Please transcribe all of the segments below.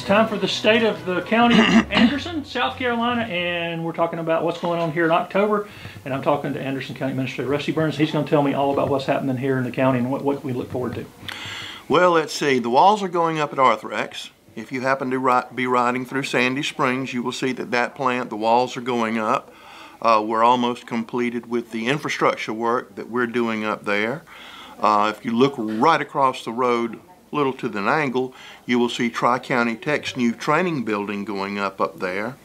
Time for the state of the county of Anderson, South Carolina, and we're talking about what's going on here in October. And I'm talking to Anderson County Administrator Rusty Burns. He's going to tell me all about what's happening here in the county and what we look forward to. Well, let's see. The walls are going up at Arthrex. If you happen to be riding through Sandy Springs, you will see that plant, the walls are going up. We're almost completed with the infrastructure work that we're doing up there. If you look right across the road, little to the angle, you will see Tri-County Tech's new training building going up there.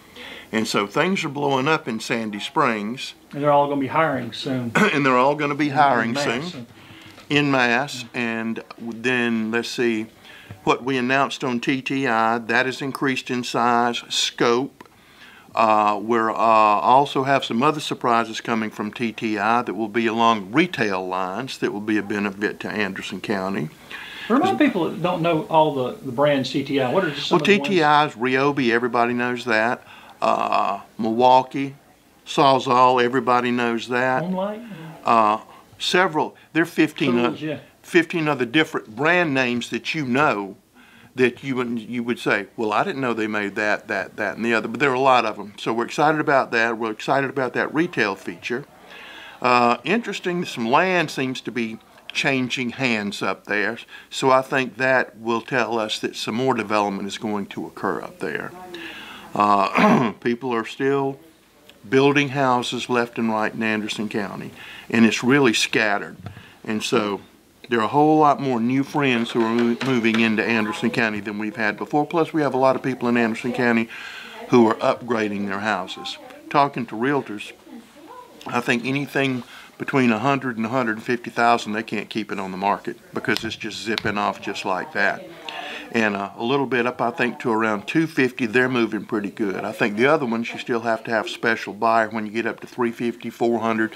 And so things are blowing up in Sandy Springs. And they're all going to be hiring soon. And they're all going to be hiring soon. En masse. And then let's see what we announced on TTI. That has increased in size, scope. We're also have some other surprises coming from TTI that will be along retail lines that will be a benefit to Anderson County. Remind people that don't know all the brands TTI. What are just some of the ones? TTI is Ryobi, everybody knows that. Milwaukee, Sawzall, everybody knows that. Moonlight? Several, there are 15 other different brand names that you know that you would say, well, I didn't know they made that, and the other, but there are a lot of them. So we're excited about that. We're excited about that retail feature. Interesting, some land seems to be changing hands up there, so I think that will tell us that some more development is going to occur up there. People are still building houses left and right in Anderson County, and it's really scattered, and so there are a whole lot more new friends who are moving into Anderson County than we've had before. Plus we have a lot of people in Anderson County who are upgrading their houses. Talking to realtors, I think anything between 100 and 150,000, they can't keep it on the market because it's just zipping off just like that. And a little bit up, I think, to around 250, they're moving pretty good. I think the other ones, you still have to have special buyer when you get up to 350, 400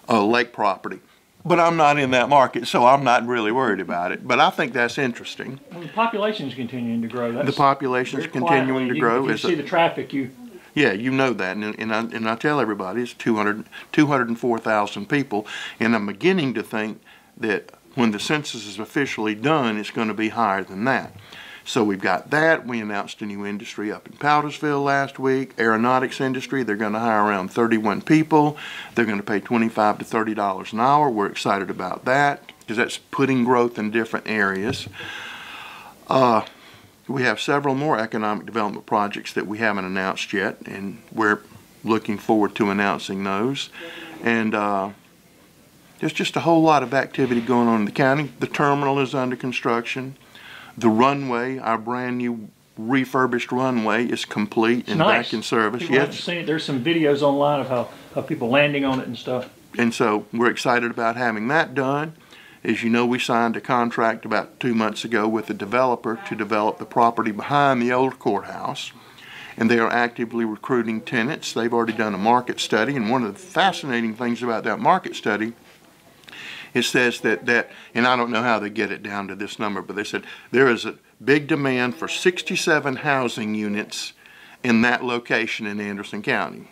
lake property. But I'm not in that market, so I'm not really worried about it. But I think that's interesting. Well, the population is continuing to grow. The population is continuing to grow. You see the traffic, yeah, you know that, and I tell everybody it's 204,000 people, and I'm beginning to think that when the census is officially done, it's going to be higher than that. So we've got that. We announced a new industry up in Powdersville last week, aeronautics industry. They're going to hire around 31 people. They're going to pay $25 to $30 an hour. We're excited about that because that's putting growth in different areas. We have several more economic development projects that we haven't announced yet, and we're looking forward to announcing those. And there's just a whole lot of activity going on in the county. The terminal is under construction. The runway, our brand new refurbished runway, is complete and back in service. People haven't seen it. There's some videos online of how people landing on it and stuff. And so we're excited about having that done. As you know, we signed a contract about 2 months ago with a developer to develop the property behind the old courthouse. And they are actively recruiting tenants. They've already done a market study. And one of the fascinating things about that market study, it says that, and I don't know how they get it down to this number, but they said there is a big demand for 67 housing units in that location in Anderson County.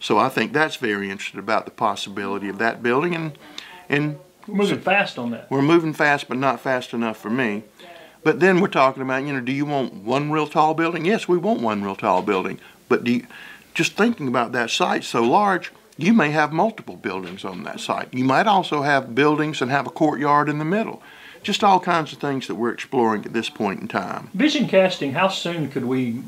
So I think that's very interesting about the possibility of that building. And we're moving fast on that. We're moving fast, but not fast enough for me. But then we're talking about, do you want one real tall building? Yes, we want one real tall building. But just thinking about that site so large, you may have multiple buildings on that site. You might also have buildings and have a courtyard in the middle. Just all kinds of things that we're exploring at this point in time. Vision casting, how soon could we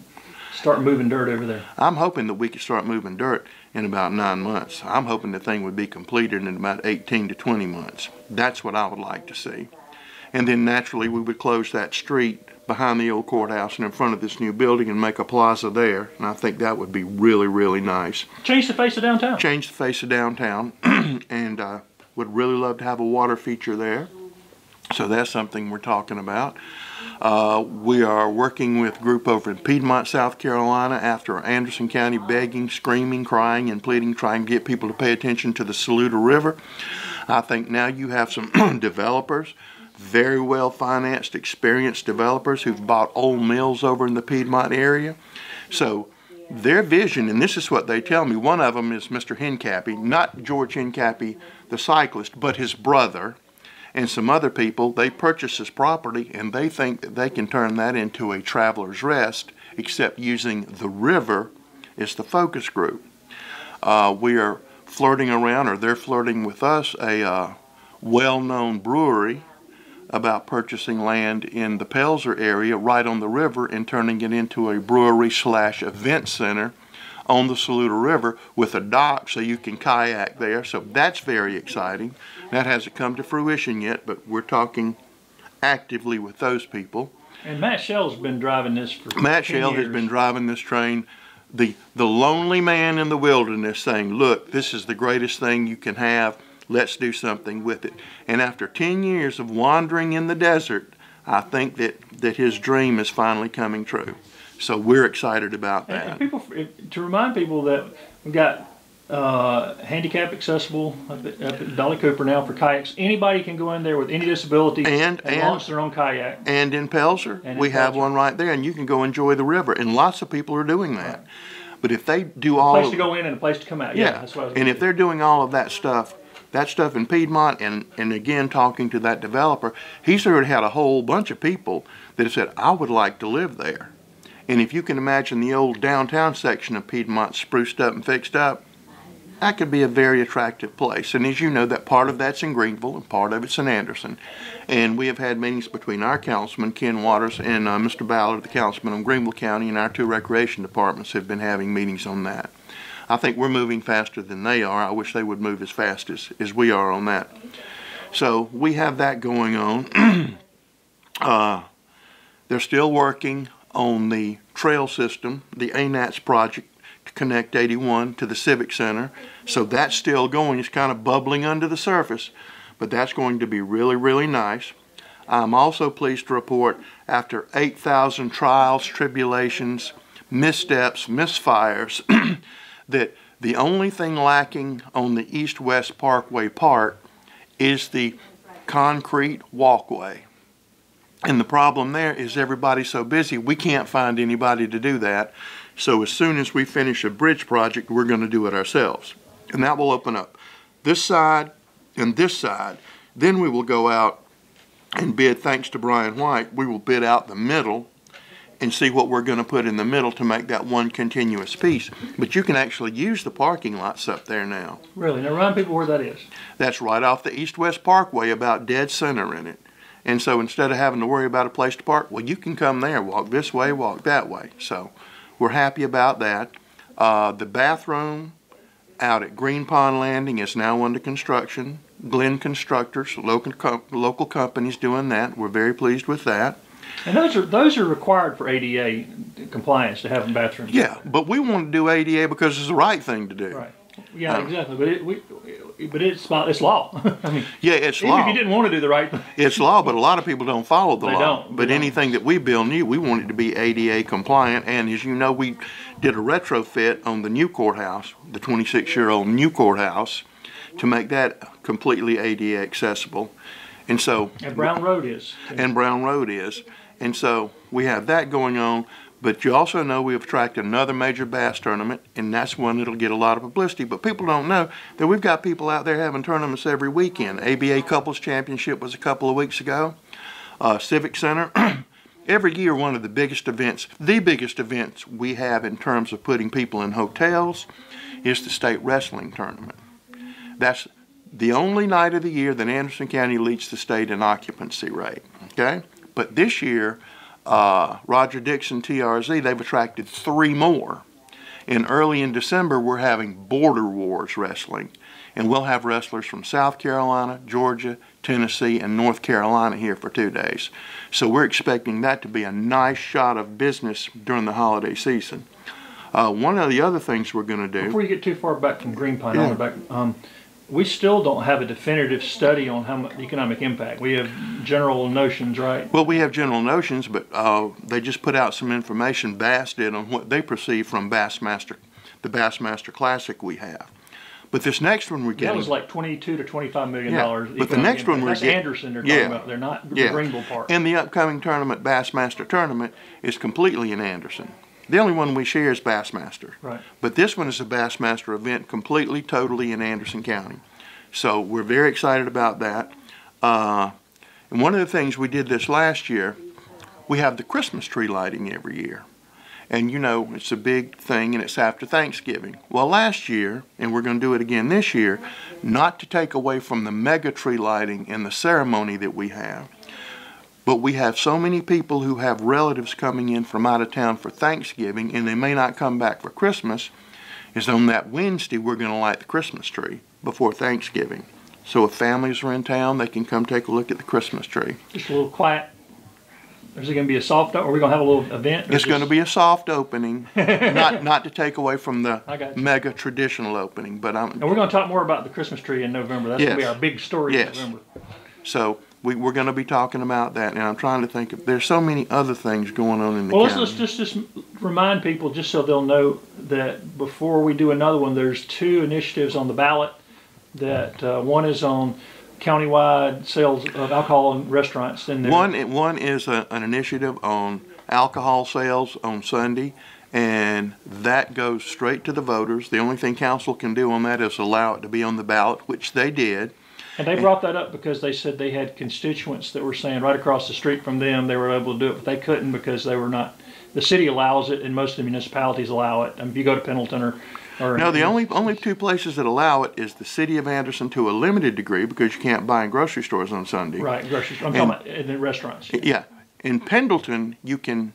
start moving dirt over there? I'm hoping that we could start moving dirt in about 9 months. I'm hoping the thing would be completed in about 18 to 20 months. That's what I would like to see. And then naturally we would close that street behind the old courthouse and in front of this new building and make a plaza there. And I think that would be really, really nice. Change the face of downtown. Change the face of downtown. And would really love to have a water feature there. So that's something we're talking about. We are working with a group over in Piedmont, South Carolina, after Anderson County begging, screaming, crying, and pleading, trying to get people to pay attention to the Saluda River. I think now you have some developers, very well financed, experienced developers who've bought old mills over in the Piedmont area. So their vision, and this is what they tell me, one of them is Mr. Hincapie, not George Hincapie, the cyclist, but his brother, and some other people. They purchased this property, and they think that they can turn that into a traveler's rest, except using the river as the focus group. We are flirting around, or they're flirting with us, a well-known brewery about purchasing land in the Pelzer area right on the river and turning it into a brewery/event center on the Saluda River with a dock so you can kayak there. So that's very exciting. That hasn't come to fruition yet, but we're talking actively with those people. And Matt Shell's been driving this for Matt 10 Shell years. has been driving this train, the lonely man in the wilderness, saying, look, this is the greatest thing you can have. Let's do something with it. And after 10 years of wandering in the desert, I think that his dream is finally coming true. So we're excited about that. And people, to remind people that we've got handicap accessible up at Dolly Cooper now for kayaks. Anybody can go in there with any disability and launch their own kayak. And in Pelzer, we have one right there, and you can go enjoy the river. And lots of people are doing that. Right. But if they do all a place to go in and a place to come out. Yeah, that's what I was and if they're doing all of that stuff in Piedmont, and again talking to that developer, he's already had a whole bunch of people that have said, I would like to live there. And if you can imagine the old downtown section of Piedmont spruced up and fixed up, that could be a very attractive place. And as you know, that part of that's in Greenville and part of it's in Anderson. And we have had meetings between our councilman, Ken Waters, and Mr. Ballard, the councilman of Greenville County, and our two recreation departments have been having meetings on that. I think we're moving faster than they are. I wish they would move as fast as we are on that. So we have that going on. They're still working on the trail system, the ANATS project, to connect 81 to the Civic Center. So that's still going. It's kind of bubbling under the surface, but that's going to be really, really nice. I'm also pleased to report, after 8,000 trials, tribulations, missteps, misfires, that the only thing lacking on the East-West Parkway part is the concrete walkway. And the problem there is everybody's so busy, we can't find anybody to do that. So as soon as we finish a bridge project, we're going to do it ourselves. And that will open up this side and this side. Then we will go out and bid, thanks to Brian White, we will bid out the middle and see what we're going to put in the middle to make that one continuous piece. But you can actually use the parking lots up there now. Really? Now remind people where that is. That's right off the East-West Parkway, about dead center in it. And so instead of having to worry about a place to park, well, you can come there, walk this way, walk that way. So we're happy about that. The bathroom out at Green Pond Landing is now under construction. Glenn Constructors, local companies doing that. We're very pleased with that. And those are required for ADA compliance to have in bathrooms. Yeah, but we want to do ADA because it's the right thing to do. Right. Yeah, exactly. But it's law. I mean, yeah, it's even law. If you didn't want to do the right thing. It's law, but a lot of people don't follow the law. Don't. But anything that we build new, we want it to be ADA compliant. And as you know, we did a retrofit on the new courthouse, the 26-year-old new courthouse, to make that completely ADA accessible. And so. And Brown Road is. And Brown Road is. And so we have that going on. But you also know we have attracted another major bass tournament, and that's one that'll get a lot of publicity. But people don't know that we've got people out there having tournaments every weekend. ABA Couples Championship was a couple of weeks ago. Civic Center. Every year, one of the biggest events we have in terms of putting people in hotels is the state wrestling tournament. That's the only night of the year that Anderson County leads the state in occupancy rate. Okay? But this year, Roger Dixon TRZ, they've attracted 3 more. And early in December, we're having Border Wars wrestling. And we'll have wrestlers from South Carolina, Georgia, Tennessee, and North Carolina here for 2 days. So we're expecting that to be a nice shot of business during the holiday season. One of the other things we're going to do... Before you get too far back from Green Pine, we still don't have a definitive study on how much economic impact. We have general notions, right? Well, we have general notions, but they just put out some information, Bass did, on what they perceive from the Bassmaster Classic we have. But this next one we're getting... That was like $22 to $25 million. Yeah, but the next one we're getting... That's Anderson they're talking about. They're not Greenville Park. And the upcoming tournament, Bassmaster Tournament, is completely in Anderson. The only one we share is Bassmaster. Right. But this one is a Bassmaster event completely, totally in Anderson County. So we're very excited about that. And one of the things we did this last year, we have the Christmas tree lighting every year. And you know, it's a big thing and it's after Thanksgiving. Well, last year, and we're going to do it again this year, not to take away from the mega tree lighting and the ceremony that we have, but we have so many people who have relatives coming in from out of town for Thanksgiving and they may not come back for Christmas, is on that Wednesday we're going to light the Christmas tree before Thanksgiving. So if families are in town, they can come take a look at the Christmas tree. Just a little quiet. Is it going to be a soft, or are we going to have a little event? It's going to be a soft opening, not to take away from the mega traditional opening. But and we're going to talk more about the Christmas tree in November. That's going to be our big story in November. So we're going to be talking about that, and I'm trying to think of, there's so many other things going on in the county. Well, let's just remind people, just so they'll know, that before we do another one, there's 2 initiatives on the ballot. That one is on countywide sales of alcohol in restaurants. And one is an initiative on alcohol sales on Sunday, and that goes straight to the voters. The only thing council can do on that is allow it to be on the ballot, which they did. And they brought that up because they said they had constituents that were saying right across the street from them they were able to do it, but they couldn't because they were not. The city allows it, and most of the municipalities allow it. If you go to Pendleton or no, the only 2 places that allow it is the city of Anderson to a limited degree because you can't buy in grocery stores on Sunday. Right, grocery stores. I'm talking about in the restaurants. Yeah. In Pendleton, you can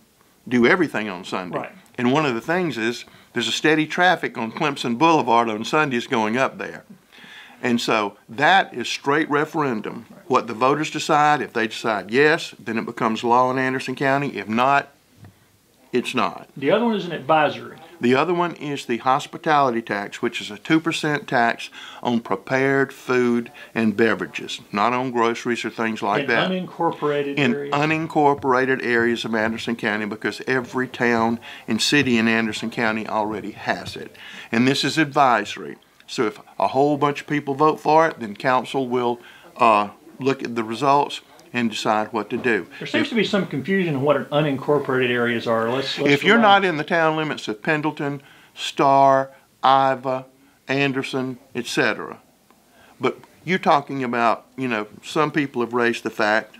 do everything on Sunday. Right. And one of the things is there's a steady traffic on Clemson Boulevard on Sundays going up there. And so that is straight referendum. What the voters decide, if they decide yes, then it becomes law in Anderson County. If not, it's not. The other one is an advisory. The other one is the hospitality tax, which is a 2% tax on prepared food and beverages, not on groceries or things like that. In unincorporated areas of Anderson County, because every town and city in Anderson County already has it. And this is advisory. So if a whole bunch of people vote for it, then council will look at the results and decide what to do. There seems to be some confusion on what unincorporated areas are. If you're not in the town limits of Pendleton, Starr, Iva, Anderson, etc. But you're talking about, you know, some people have raised the fact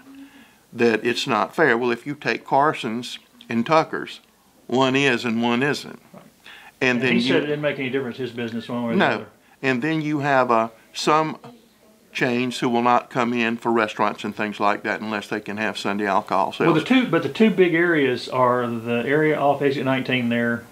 that it's not fair. Well, if you take Carson's and Tucker's, one is and one isn't. And then he said it didn't make any difference, his business one way or the other. And then you have some chains who will not come in for restaurants and things like that unless they can have Sunday alcohol sales. Well, the two big areas are the area off exit 19 there,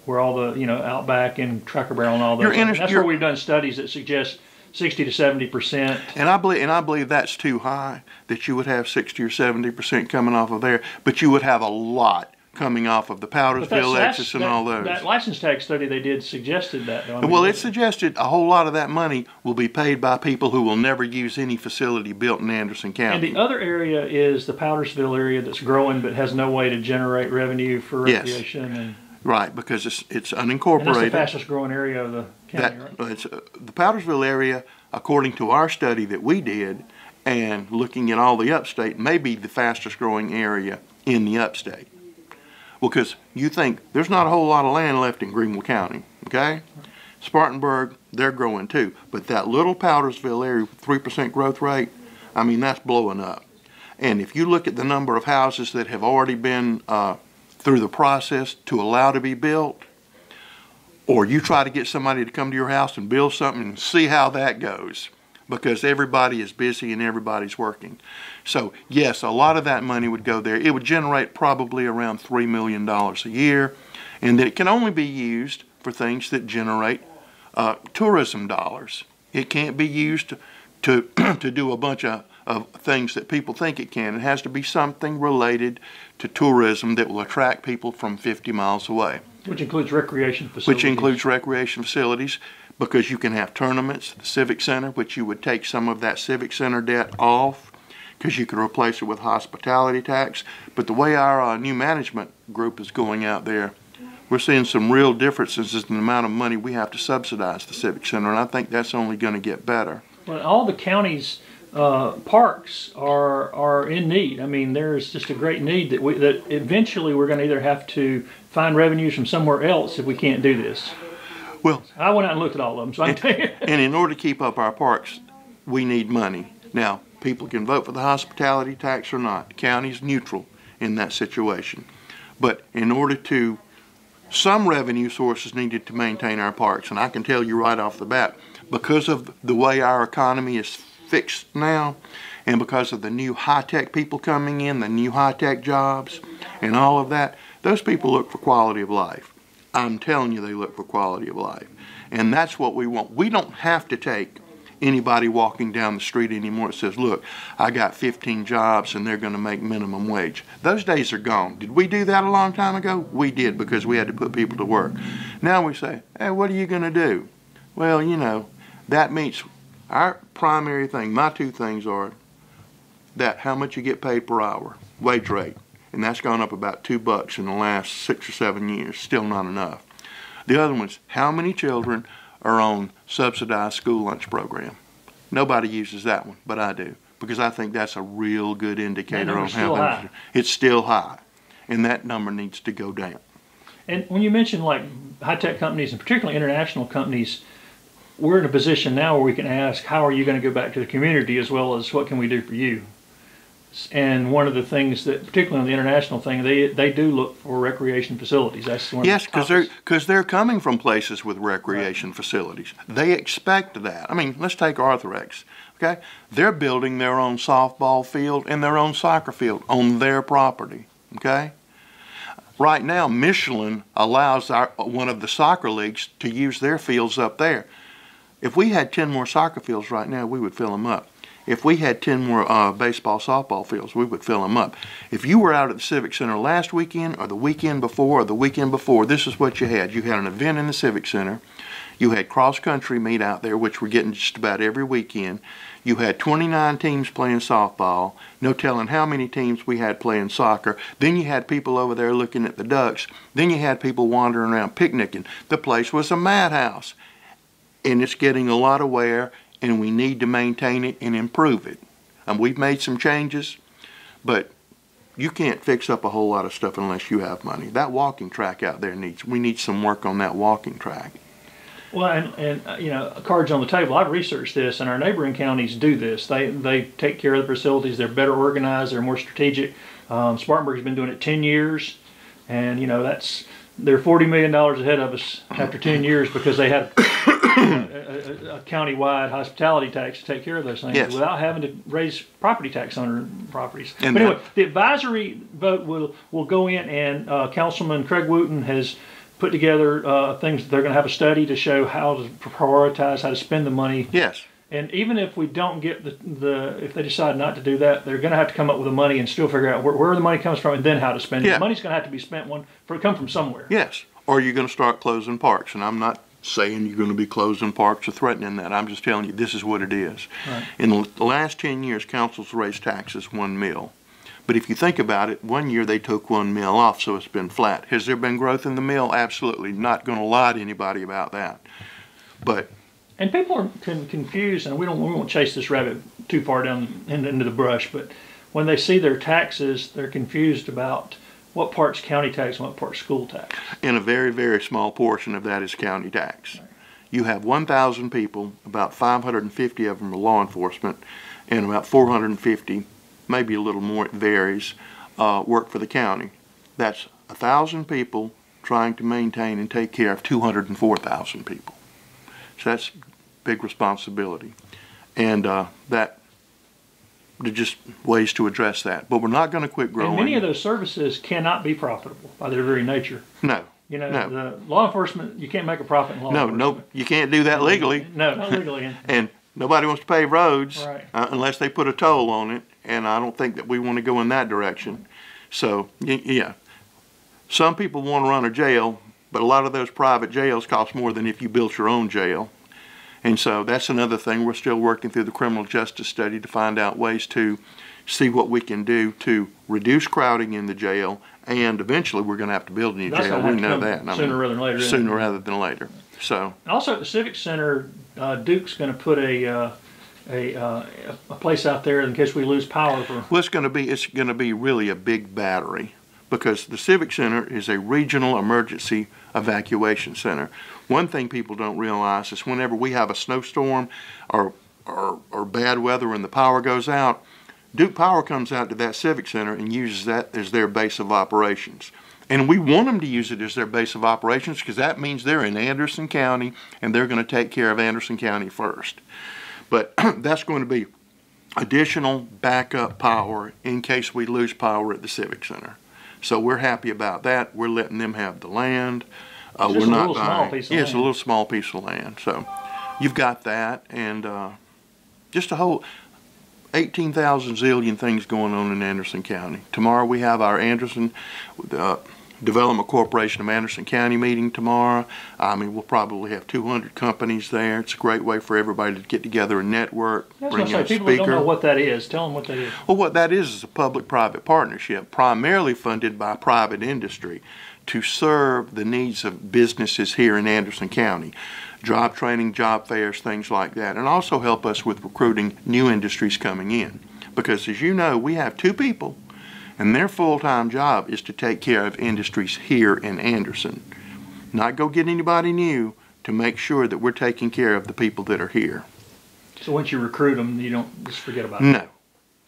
where all the, you know, Outback and Cracker Barrel and all those. That's where we've done studies that suggest 60 to 70%. And I believe that's too high, that you would have 60 or 70% coming off of there, but you would have a lot coming off of the Powdersville, Exodus, and all those. That license tax study they did suggested that, though. Well, it suggested a whole lot of that money will be paid by people who will never use any facility built in Anderson County. And the other area is the Powdersville area that's growing but has no way to generate revenue for recreation. Yes. And right, because it's unincorporated. And that's the fastest growing area of the county, right? It's, the Powdersville area, according to our study that we did, and looking at all the upstate, may be the fastest growing area in the upstate. Because you think there's not a whole lot of land left in Greenville County, okay? Spartanburg, they're growing too. But that little Powdersville area with 3% growth rate, I mean, that's blowing up. And if you look at the number of houses that have already been through the process to allow to be built, or you try to get somebody to come to your house and build something and see how that goes, because everybody is busy and everybody's working. So yes, a lot of that money would go there. It would generate probably around $3 million a year, and that it can only be used for things that generate tourism dollars. It can't be used to do a bunch of things that people think it can. It has to be something related to tourism that will attract people from 50 miles away. Which includes recreation facilities. Because you can have tournaments, the Civic Center, which you would take some of that Civic Center debt off, because you could replace it with hospitality tax. But the way our new management group is going out there, we're seeing some real differences in the amount of money we have to subsidize the Civic Center, and I think that's only going to get better. Well, all the counties parks are in need. I mean, there's just a great need that eventually we're going to either have to find revenues from somewhere else if we can't do this. Well, I went out and looked at all of them, so I can tell you. And in order to keep up our parks, we need money. Now, people can vote for the hospitality tax or not. The county's neutral in that situation. But in order to, some revenue sources needed to maintain our parks. And I can tell you right off the bat, because of the way our economy is fixed now, and because of the new high-tech people coming in, the new high-tech jobs, and all of that, those people look for quality of life. I'm telling you, they look for quality of life. And that's what we want. We don't have to take anybody walking down the street anymore that says, look, I got 15 jobs and they're going to make minimum wage. Those days are gone. Did we do that a long time ago? We did, because we had to put people to work. Now we say, hey, what are you going to do? Well, you know, that meets our primary thing. My two things are that how much you get paid per hour, wage rate. And that's gone up about $2 in the last 6 or 7 years. Still not enough. The other one's how many children are on subsidized school lunch program. Nobody uses that one, but I do, because I think that's a real good indicator on how things are. It's still high, and that number needs to go down. And when you mention like high-tech companies, and particularly international companies, we're in a position now where we can ask, how are you going to go back to the community, as well as what can we do for you? And one of the things that, particularly on the international thing, they do look for recreation facilities. That's one. Yes, because they're coming from places with recreation facilities. They expect that. I mean, let's take Arthrex. Okay, they're building their own softball field and their own soccer field on their property. Okay. Right now, Michelin allows one of the soccer leagues to use their fields up there. If we had 10 more soccer fields right now, we would fill them up. If we had 10 more baseball, softball fields, we would fill them up. If you were out at the Civic Center last weekend or the weekend before, this is what you had. You had an event in the Civic Center. You had cross-country meet out there, which we're getting just about every weekend. You had 29 teams playing softball. No telling how many teams we had playing soccer. Then you had people over there looking at the ducks. Then you had people wandering around picnicking. The place was a madhouse. And it's getting a lot of wear, and we need to maintain it and improve it. We've made some changes, but you can't fix up a whole lot of stuff unless you have money. That walking track out there we need some work on that walking track. Well, and you know, cards on the table. I've researched this, and our neighboring counties do this. They take care of the facilities. They're better organized. They're more strategic. Spartanburg's been doing it 10 years, and you know they're $40 million ahead of us after 10 years because they had a county-wide hospitality tax to take care of those things, yes, without having to raise property tax on their properties. But anyway, the advisory vote will go in, and Councilman Craig Wooten has put together things. They're going to have a study to show how to prioritize, how to spend the money. Yes. And even if we don't get if they decide not to do that, they're going to have to come up with the money and still figure out where the money comes from and then how to spend it. The money's going to have to be spent come from somewhere. Yes. Or you're going to start closing parks, and I'm not saying you're going to be closing parks or threatening that. I'm just telling you this is what it is. Right. In the last 10 years, councils raised taxes $1 million. But if you think about it, 1 year they took $1 million off, so it's been flat. Has there been growth in the mill? Absolutely. Not going to lie to anybody about that. And people are confused, and we won't chase this rabbit too far down into the brush, but when they see their taxes, they're confused about what part's county tax and what part's school tax. And a very, very small portion of that is county tax. Right. You have 1,000 people, about 550 of them are law enforcement, and about 450, maybe a little more, it varies, work for the county. That's 1,000 people trying to maintain and take care of 204,000 people. So that's big responsibility. And there's just ways to address that. But we're not going to quit growing. And many of those services cannot be profitable by their very nature. No. You know, the law enforcement, you can't make a profit in law enforcement. No, you can't do that legally. No, not legally. And nobody wants to pave roads, right, unless they put a toll on it. And I don't think that we want to go in that direction. So, yeah. Some people want to run a jail, but a lot of those private jails cost more than if you built your own jail. And so that's another thing. We're still working through the criminal justice study to find out ways to see what we can do to reduce crowding in the jail, and eventually we're going to have to build a new jail. We know that. Sooner rather than later. Sooner rather than later. So. Also at the Civic Center, Duke's going to put a a place out there in case we lose power for? Well, it's going to be really a big battery, because the Civic Center is a regional emergency evacuation center. One thing people don't realize is whenever we have a snowstorm or bad weather and the power goes out, Duke Power comes out to that Civic Center and uses that as their base of operations. And we want them to use it as their base of operations, because that means they're in Anderson County and they're going to take care of Anderson County first. But that's going to be additional backup power in case we lose power at the Civic Center. So we're happy about that. We're letting them have the land. We're not buying. Yeah, it's a little small piece of land. So you've got that, and just a whole 18,000 zillion things going on in Anderson County. Tomorrow we have our Anderson Development Corporation of Anderson County meeting tomorrow. I mean, we'll probably have 200 companies there. It's a great way for everybody to get together and network. Bring in a speaker. People that don't know what that is, tell them what that is. Well, what that is a public-private partnership, primarily funded by private industry, to serve the needs of businesses here in Anderson County. Job training, job fairs, things like that, and also help us with recruiting new industries coming in. Because as you know, we have 2 people, and their full-time job is to take care of industries here in Anderson. Not go get anybody new, to make sure that we're taking care of the people that are here. So once you recruit them, you don't just forget about them? No.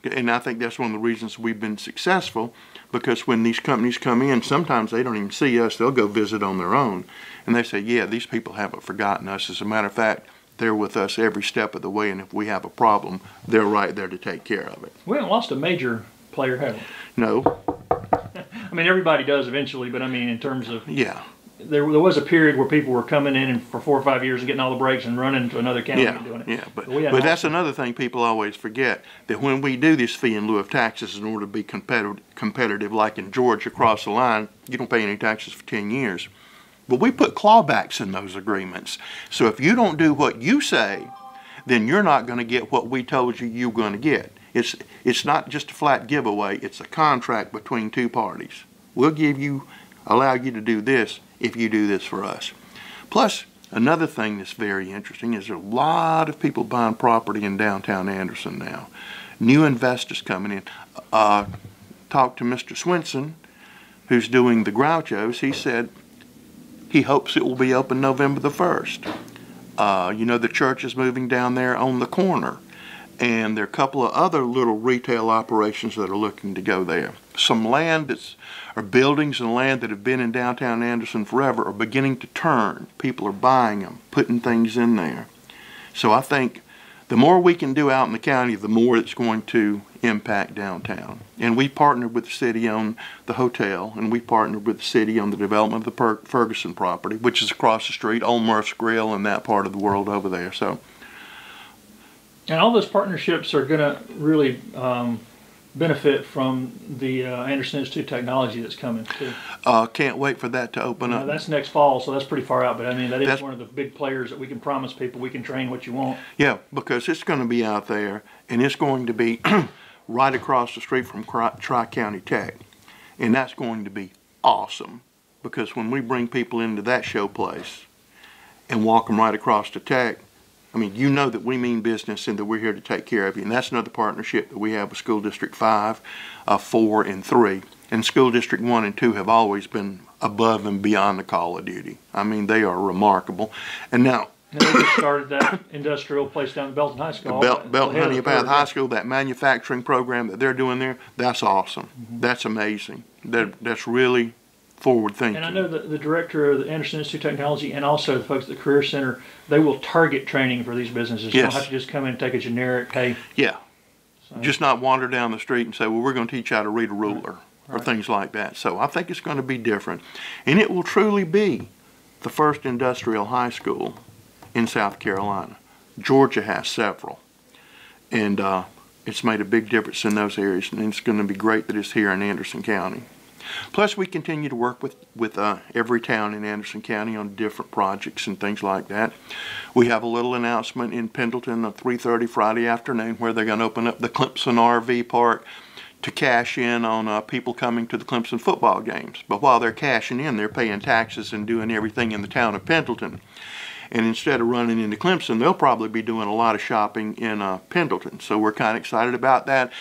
And I think that's one of the reasons we've been successful, because when these companies come in, sometimes they don't even see us. They'll go visit on their own. And they say, yeah, these people haven't forgotten us. As a matter of fact, they're with us every step of the way, and if we have a problem, they're right there to take care of it. We haven't lost a major player, have we? No. I mean, everybody does eventually, but I mean, in terms of... Yeah. There was a period where people were coming in and for 4 or 5 years and getting all the breaks and running to another county and doing it. Yeah, but that's another thing people always forget, that when we do this fee in lieu of taxes in order to be competitive, like in Georgia across the line, you don't pay any taxes for 10 years. But we put clawbacks in those agreements. So if you don't do what you say, then you're not going to get what we told you you're going to get. It's not just a flat giveaway, it's a contract between 2 parties. We'll allow you to do this if you do this for us. Plus, another thing that's very interesting is there are a lot of people buying property in downtown Anderson now. New investors coming in. Talked to Mr. Swenson, who's doing the Grouchos. He said he hopes it will be open November the 1st. You know, the church is moving down there on the corner, and there are a couple of other little retail operations that are looking to go there. Some land or buildings and land that have been in downtown Anderson forever are beginning to turn. People are buying them, putting things in there. So I think the more we can do out in the county, the more it's going to impact downtown. And we partnered with the city on the hotel, and we partnered with the city on the development of the Ferguson property, which is across the street, Old Murph's Grill, and that part of the world over there. So. And all those partnerships are going to really benefit from the Anderson Institute of Technology that's coming too. Can't wait for that to open up. That's next fall, so that's pretty far out, but I mean, that's one of the big players that we can promise people we can train what you want. Yeah, because it's going to be out there, and it's going to be right across the street from Tri-County Tech, and that's going to be awesome, because when we bring people into that show place and walk them right across the Tech, I mean, you know that we mean business and that we're here to take care of you. And that's another partnership that we have with School District 5, 4, and 3. And School District 1 and 2 have always been above and beyond the call of duty. I mean, they are remarkable. And now... And they just started that industrial place down at Belton High School. Belton Honeypath High School, that manufacturing program that they're doing there, that's awesome. Mm-hmm. That's amazing. That's really... forward thinking. And I know that the director of the Anderson Institute of Technology and also the folks at the Career Center, they will target training for these businesses. You don't have to just come in and take a generic, hey. Yeah. So. Just not wander down the street and say, well, we're going to teach you how to read a ruler or things like that. So I think it's going to be different. And it will truly be the first industrial high school in South Carolina. Georgia has several. And it's made a big difference in those areas. And it's going to be great that it's here in Anderson County. Plus, we continue to work with every town in Anderson County on different projects and things like that. We have a little announcement in Pendleton at 3:30 Friday afternoon where they're going to open up the Clemson Rv Park to cash in on people coming to the Clemson football games. But while they're cashing in, they're paying taxes and doing everything in the town of Pendleton. And instead of running into Clemson, they'll probably be doing a lot of shopping in Pendleton. So we're kind of excited about that.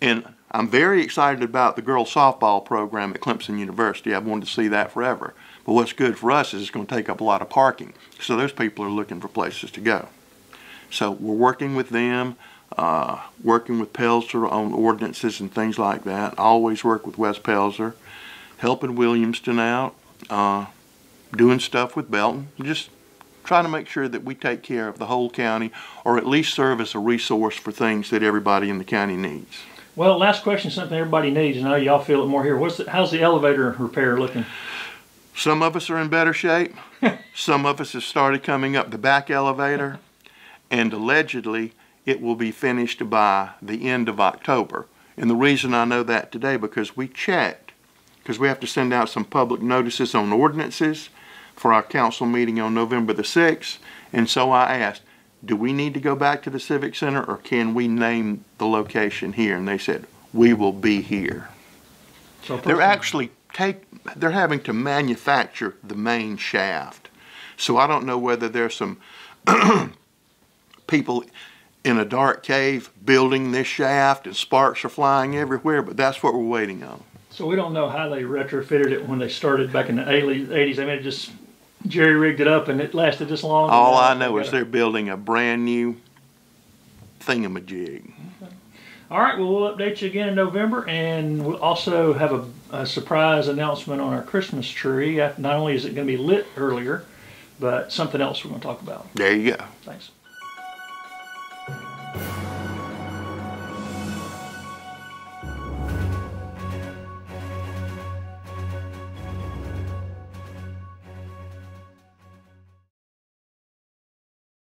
And I'm very excited about the girls softball program at Clemson University. I've wanted to see that forever. But what's good for us is it's going to take up a lot of parking. So those people are looking for places to go. So we're working with them, working with Pelzer on ordinances and things like that. I always work with West Pelzer, helping Williamston out, doing stuff with Belton, just trying to make sure that we take care of the whole county, or at least serve as a resource for things that everybody in the county needs. Well, last question, something everybody needs, and I know y'all feel it more here. How's the elevator repair looking? Some of us are in better shape. Some of us have started coming up the back elevator, and allegedly it will be finished by the end of October. And the reason I know that today, because we checked, because we have to send out some public notices on ordinances for our council meeting on November the 6th. And so I asked, do we need to go back to the Civic Center, or can we name the location here? And they said, we will be here. So they're actually they're having to manufacture the main shaft. So I don't know whether there's some people in a dark cave building this shaft and sparks are flying everywhere, but that's what we're waiting on. So we don't know how they retrofitted it when they started back in the 80s. I mean, it just jerry-rigged it up and it lasted this long. All I know is they're building a brand new thingamajig. Okay. All right, well, we'll update you again in November, and we'll also have a surprise announcement on our Christmas tree. Not only is it going to be lit earlier, but something else we're going to talk about. There you go. Thanks.